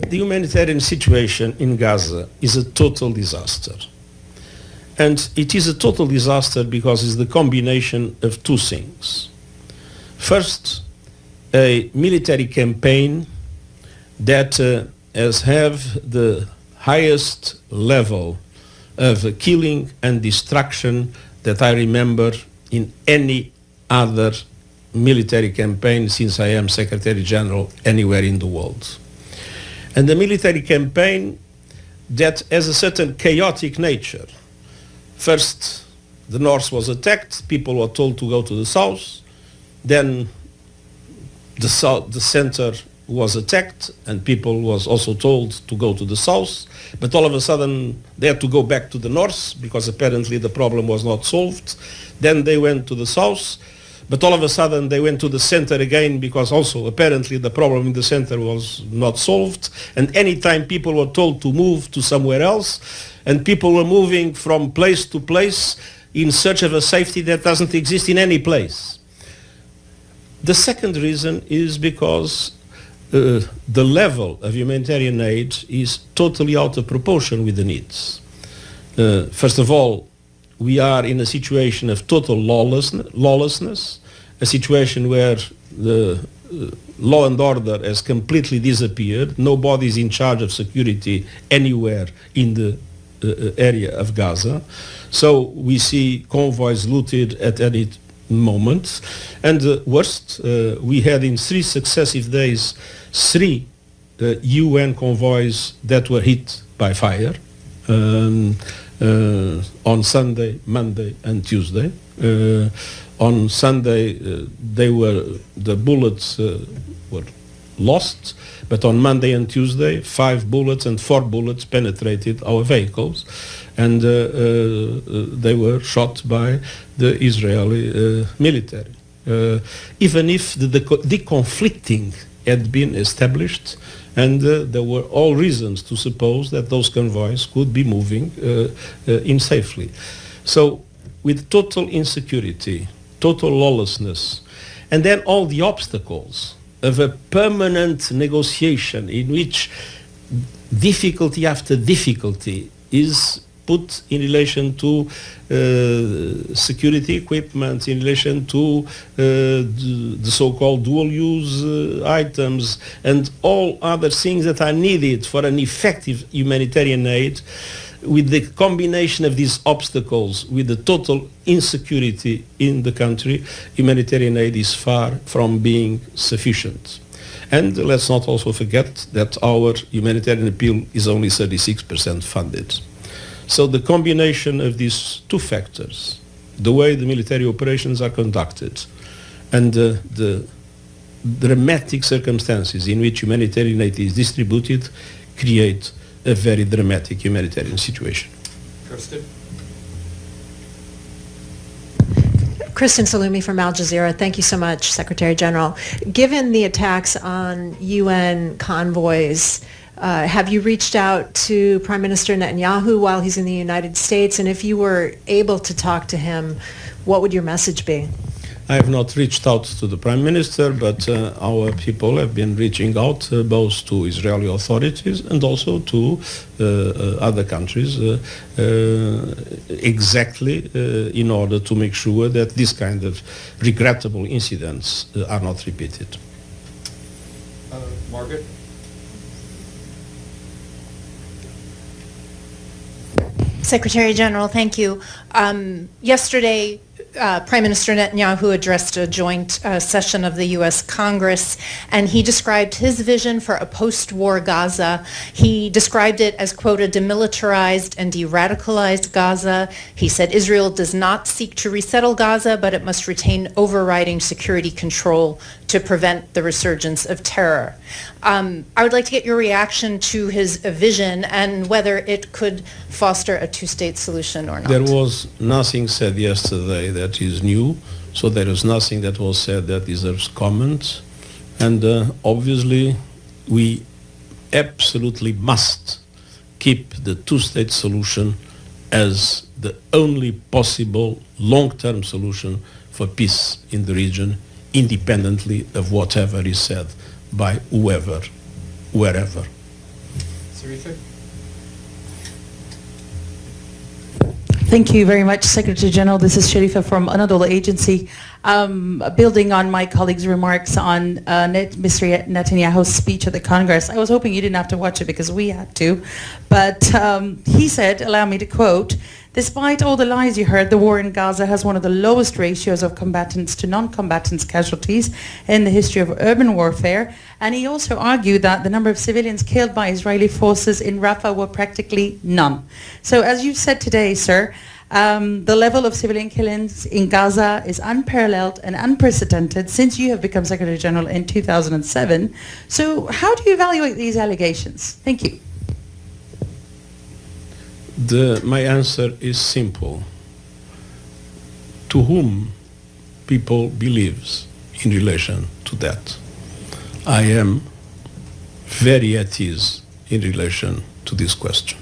The humanitarian situation in Gaza is a total disaster. And it is a total disaster because it's the combination of two things. First, a military campaign that has have the highest level of killing and destruction that I remember in any other military campaign since I am Secretary General anywhere in the world. And the military campaign that has a certain chaotic nature. First, the north was attacked, people were told to go to the south, then the center was attacked and people was also told to go to the south, but all of a sudden they had to go back to the north because apparently the problem was not solved. Then they went to the south, but all of a sudden they went to the center again because also apparently the problem in the center was not solved. And anytime people were told to move to somewhere else, and people were moving from place to place in search of a safety that doesn't exist in any place. The second reason is because the level of humanitarian aid is totally out of proportion with the needs. First of all, we are in a situation of total lawlessness, a situation where the law and order has completely disappeared. Nobody is in charge of security anywhere in the area of Gaza. So we see convoys looted at any moment. And worst, we had in 3 successive days 3 UN convoys that were hit by fire. On Sunday, Monday, and Tuesday. On Sunday, the bullets were lost, but on Monday and Tuesday, 5 bullets and 4 bullets penetrated our vehicles, and they were shot by the Israeli military. Even if the deconflicting had been established, and there were all reasons to suppose that those convoys could be moving in safely. So with total insecurity, total lawlessness, and then all the obstacles of a permanent negotiation in which difficulty after difficulty is put in relation to security equipment, in relation to the so-called dual-use items, and all other things that are needed for an effective humanitarian aid. With the combination of these obstacles, with the total insecurity in the country, humanitarian aid is far from being sufficient. And let's not also forget that our humanitarian appeal is only 36% funded. So the combination of these two factors, the way the military operations are conducted, and the dramatic circumstances in which humanitarian aid is distributed, create a very dramatic humanitarian situation. Kristen? Kristen Salumi from Al Jazeera. Thank you so much, Secretary General. Given the attacks on UN convoys, have you reached out to Prime Minister Netanyahu while he's in the United States? And if you were able to talk to him, what would your message be? I have not reached out to the Prime Minister, but our people have been reaching out both to Israeli authorities and also to other countries exactly in order to make sure that this kind of regrettable incidents are not repeated. Margaret? Secretary General, thank you. Yesterday, Prime Minister Netanyahu addressed a joint session of the U.S. Congress, and he described his vision for a post-war Gaza. He described it as, quote, a demilitarized and de-radicalized Gaza. He said Israel does not seek to resettle Gaza, but it must retain overriding security control to prevent the resurgence of terror. I would like to get your reaction to his vision and whether it could foster a two-state solution or not. There was nothing said yesterday that is new, so there is nothing that was said that deserves comment. And obviously, we absolutely must keep the two-state solution as the only possible long-term solution for peace in the region, independently of whatever is said by whoever, wherever. Thank you very much, Secretary General. This is Sharifa from Anadolu Agency. Building on my colleague's remarks on Mr. Netanyahu's speech at the Congress, I was hoping you didn't have to watch it because we had to. But he said, allow me to quote, "Despite all the lies you heard, the war in Gaza has one of the lowest ratios of combatants to non-combatants casualties in the history of urban warfare." And he also argued that the number of civilians killed by Israeli forces in Rafah were practically none. So as you said today, sir, the level of civilian killings in Gaza is unparalleled and unprecedented since you have become Secretary General in 2007. So how do you evaluate these allegations? Thank you. My answer is simple. To whom people believes in relation to that? I am very at ease in relation to this question.